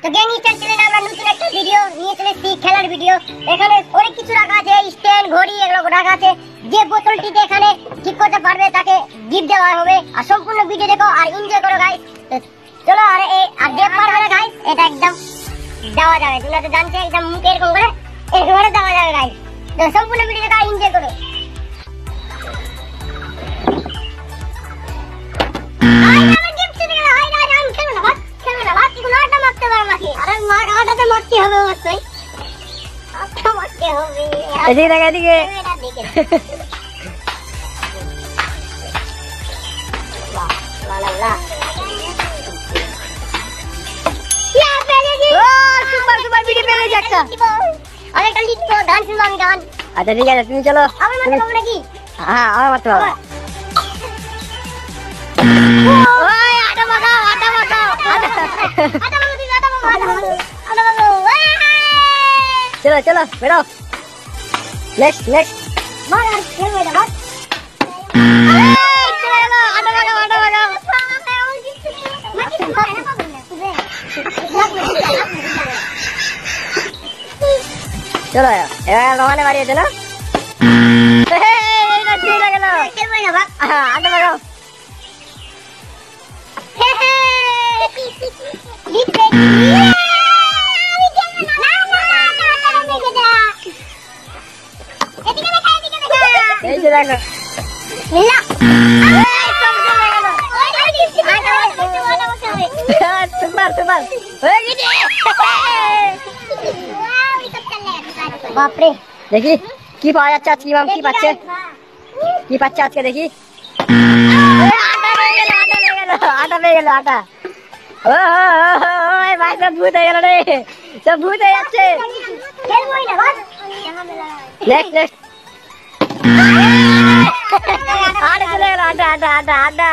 তো গ্যাংস্টার চ্যানেলে আমরা নতুন একটা ভিডিও নিয়ে চলেছি, খেলার ভিডিও। এখানে অনেক কিছু রাখা আছে, স্ট্যান্ড, ঘড়ি, এগুলো রাখা আছে। যে বোতলটিতে এখানে ঠিক করতে পারবে তাকে গিফট দেওয়া হবে। আর সম্পূর্ণ ভিডিও দেখো আর এনজয় করো গাইস। চলো, আর যে পারবে না গাইস, এটা একদম দেওয়া যাবে। তোমরা তো জানছো একদম মুখে এরকম করে দেওয়া যাবে গাইস। তো সম্পূর্ণ ভিডিও দেখো আর এনজয় করো। আচ্ছা ঠিক আছে, তুমি চলো। হ্যাঁ, আমার মারতে পারবো। চলো চলো, বেরো। নেক্সট নেক্সট চলো, এবার রোহানে বাড়িয়েছে না? এই যে দেখো, বাপরে, দেখি কি পাওয়া যাচ্ছে আজকে। ইমাম কি পাচ্ছে, কি পাচ্ছে আজকে দেখি। আটা পেয়ে গেল, আটা। ভাই সব ভূত হয়ে গেল রে, সব ভূত হয়ে যাচ্ছে। নেক্সট নেক্সট আটা চলে গেল, আটা আটা আটা আটা।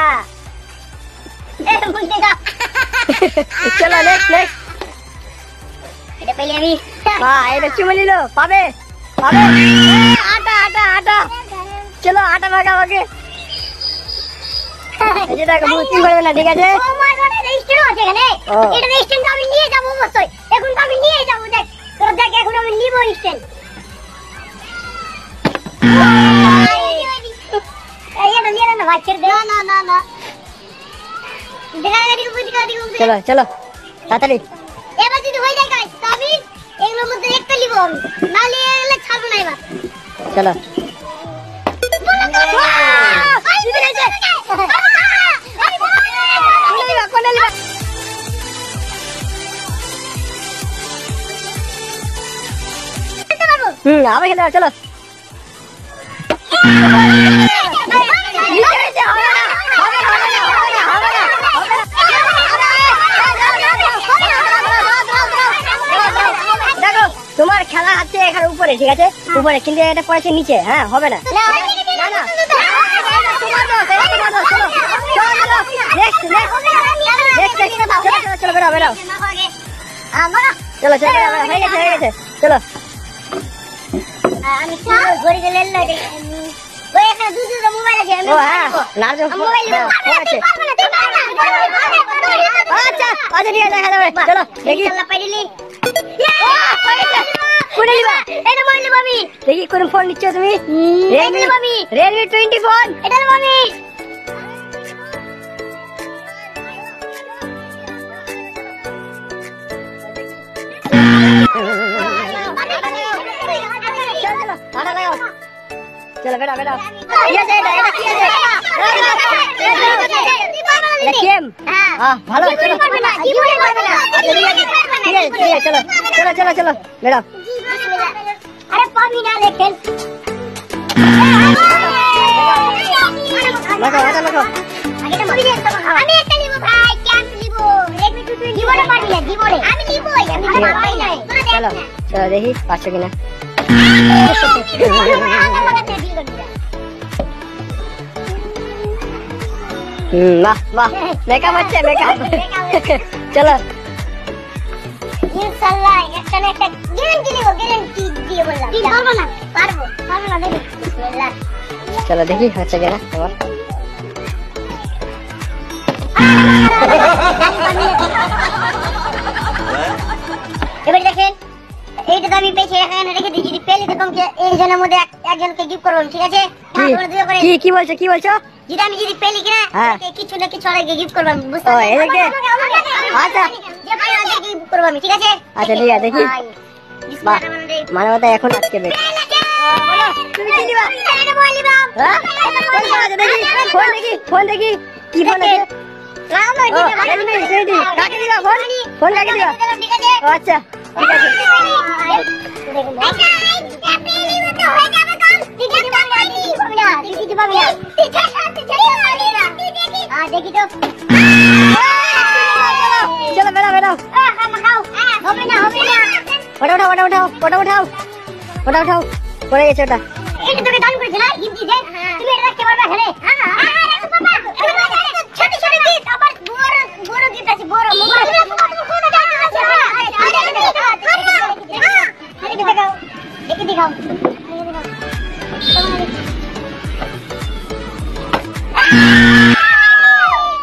চলো নেক্সট নেক্সট। এটা পেলে আমি এটা চুমে নিল, পাবে পাবে। আটা আটা আটা, চলো আটা ভাগা ভাগে। এই যে দেখো, বুঝতে পারবে না, ঠিক আছে। আমি নিয়ে যাবো অবশ্যই, এখন তো আমি নিয়ে যাবো। দেখ তোর, দেখ এখন আমি নিবো স্ট্যান্ড। চলো চলো তাড়াতাড়ি। এবার যদি হয়ে যায় গাইস, তবে এগুলোর মধ্যে একটা নিবো আমি, নালে এগুলো ছাড়বো না এবার। চলো আবার খেতে চলো। তোমার খেলা হচ্ছে এখানে উপরে, ঠিক আছে, উপরে, কিন্তু এটা পড়েছে নিচে। হ্যাঁ, হবে না। চলো বেরাও বেরাও, চলো চলো, হয়ে গেছে হয়ে গেছে, চলো। আচ্ছা আচ্ছা ঠিক আছে, চলো দেখি দেখি কোন ফোন নিচ্ছ তুমি? Realme 20 phone. চলো বেড়া বেড়া, ভালো, চলো চলো চলো চলো বেড়া। আরে পাবি না, দেখেন আমি একটা নিব ভাই, ক্যাম্প নিব। রেডমি 220 জীবনে পারবি না, জীবনে আমি নিবই, আমি পারবই না। চলো চলো দেখি পাচ্ছ কিনা। বাহ বাহ, মেকআপ হচ্ছে, মেকআপ। চলো ইনশাআল্লাহ একটা না একটা গ্যারান্টি নিব, গ্যারান্টি দিয়ে বললাম। কি পারবো না, পারবো না, দেখি বিসমিল্লাহ। চলো দেখি হচ্ছে কিনা তোমার। যদি আমি পেয়েছি এখানে রেখে দিই, যদি পেলে তো তোমাকে একজনের মধ্যে একজনকে গিফট করবো, ঠিক আছে? তোমরা দুজন করে কি বলছো কি বলছো? যদি আমি যদি পেলি কিনা হ্যাঁ। কিছু না কিছু আগে গিফট করবো আমি, বুঝতে ও, পারছো? এদিকে? আচ্ছা। যে ভাই আগে গিফট করবো আমি, ঠিক আছে? আচ্ছা, ঠিক আছে, দেখি। ভাই, বাহ, বিসমিল্লাহির মানে কথা এখন আজকে বেশ। বলো, তুমি কি দিবা? এটা বল দিবা। হ্যাঁ? ফোন দেখি ফোন দেখি কি ফোন আছে? লাও না, ও, দিতে ভালো। রেডি। কাকে দিবা ফোন? ফোন কাকে দিবা? ঠিক আছে? ও আচ্ছা, ঠিক আছে। দেখি তো চলো বেড়াও বেড়াও। হবে না হবে না ওটা উঠাও ওটা উঠাও ওটা উঠাও ওটা উঠাও, পড়ে গেছে ওটা। এটা তোকে দান করেছে না গিফট দিতে তুমি এটা রাখতে পারবে এখানে ছোট ছোট গিফট আবার বড় বড় গিফট আছে বড় মোবাইল দেখে দেখাও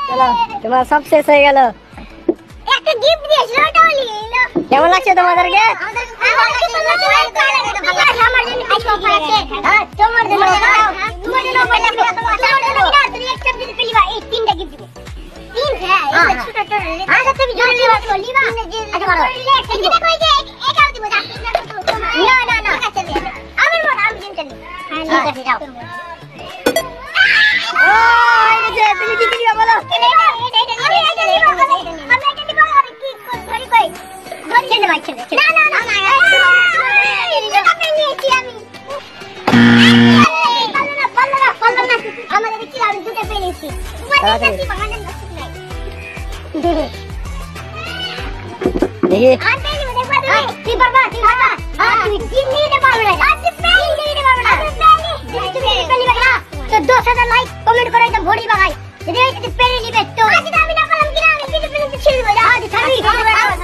চলো, তোমার সব শেষ হয়ে গেল। একটা গিফট দিয়েছিল ওটা নিয়ে এলো কেমন লাগছে তোমাদেরকে? ও, এই যে, তুমি কি কি দিবা বলো? দেখি। লাইক কমেন্ট করে একটা ভরি বাগাই যদি যদি পেরে নিবে তো আমি না বললাম কি না আমি কিছু কিছু ছেড়ে দেব আজ ছাড়ি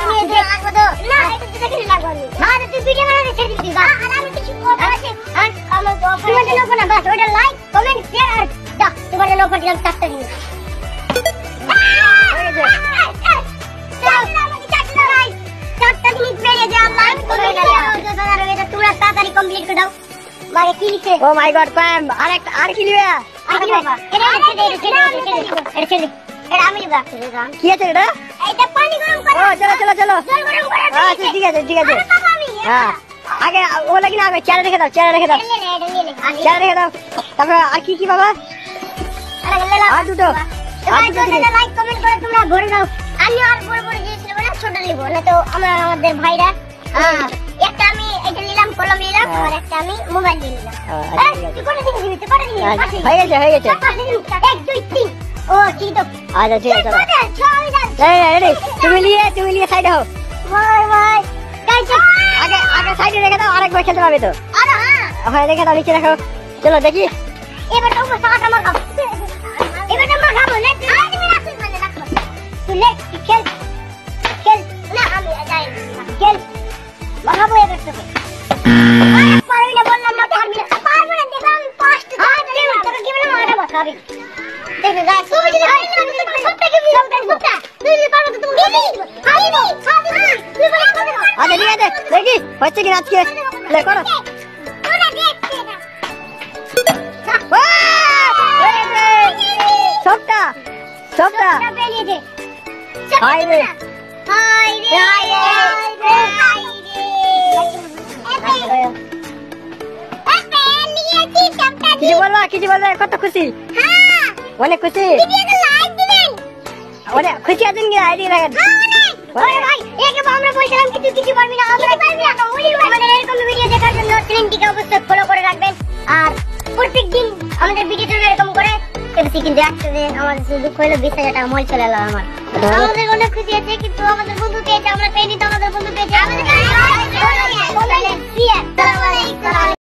তুমি যে লাগবে তো না এটা তো দেখে লাগবে না তুই ভিডিও বানাতে ছেড়ে দিবি আর আমি কিছু কথা আছে আর আমার তো তোমার জন্য কোন বাস ওটা লাইক কমেন্ট শেয়ার আর দাও তোমার জন্য উপর দিলাম 4টা দিন তোমরা তাড়াতাড়ি কমপ্লিট করে দাও মানে কি লিখে ও মাই গড, প্যাম আর কি নিবে? কি আছে এটা? ও, চলো চলো চলো। আচ্ছা, ঠিক আছে ঠিক আছে। হ্যাঁ, আগে ওগুলো কিনা আগে চেয়ারে রেখে দাও, চেয়ারে রেখে দাও, চেয়ারে রেখে দাও। তারপরে আর কি কি বাবা? আর দুটো জিনিস। লাইক কমেন্ট করে তোমরা ভরে দাও। আমি আর বড় বড় জিনিস নেবো না, ছোট নেবো না তো আমাদের ভাইরা একটা আমি এটা নিলাম কলম নিলাম আর একটা আমি মোবাইল নিয়ে নিলাম। আচ্ছা, ঠিক আছে। তুই কোনটা থেকে দিবি? তুই কোনটা নিবি? আচ্ছা, হয়ে গেছে হয়ে গেছে। 1 2 3 ও ঠিক তো আচ্ছা, ঠিক আছে, চলো। রেডি, তুমি নিয়ে সাইডে হও। ভাই ভাই কাইছে আগে আগে সাইডে রেখে দাও, আরেকবার খেলতে পারবে তো। আরে হ্যাঁ হ্যাঁ, রেখে দাও, নিচে রাখো। চলো দেখি। এবার তো সাকাটা মাখাবো এবার তো মাখাবো না আজ আমি রাখছি মানে রাখবো তুই লে খেল খেল না আমি যাই খেল মাখাবো এবার তোকে পারবি না বললাম না পারবি না পারবো না দেখো আমি ফার্স্ট তোকে কি বলে মারা মাখাবি দেখো গাছ তুমি যদি হারি না তুমি সবটা কি সবটা তুই যদি পারবো তো তুমি দিয়ে দিবি হারি নি সাথে তুই বলে করে আচ্ছা, ঠিক আছে, দেখি হচ্ছে কি না আজকে। লে করো। ওরা দেখছে না সবটা সবটা বেরিয়ে দে হাই রে। হাই রে হাই রে হাই রে আপে নিয়েছি সবটা কিছু বলবা কত খুশি, হ্যাঁ অনেক খুশি, ভিডিওতে লাইক দিবেন অনেক খুশি আছেন কি আইডি রাখেন। ওরে ভাই একে আমরা বলছিলাম কি তুই কিছু পারবি না আমরা পারবি না আমাদের এরকম ভিডিও দেখার জন্য চ্যানেলটিকে অবশ্যই ফলো করে রাখবেন আর প্রত্যেকদিন আমাদের ভিডিও চলবে এরকম করে এমসি কিন্তু একসাথে আমাদের শুধু দুঃখ হলো 20,000 টাকা মল চলে এলো আমার আমাদের অনেক খুশি আছে কিন্তু আমাদের বন্ধু পেয়েছে আমরা পেয়ে নিতে আমাদের বন্ধু পেয়েছে আমাদের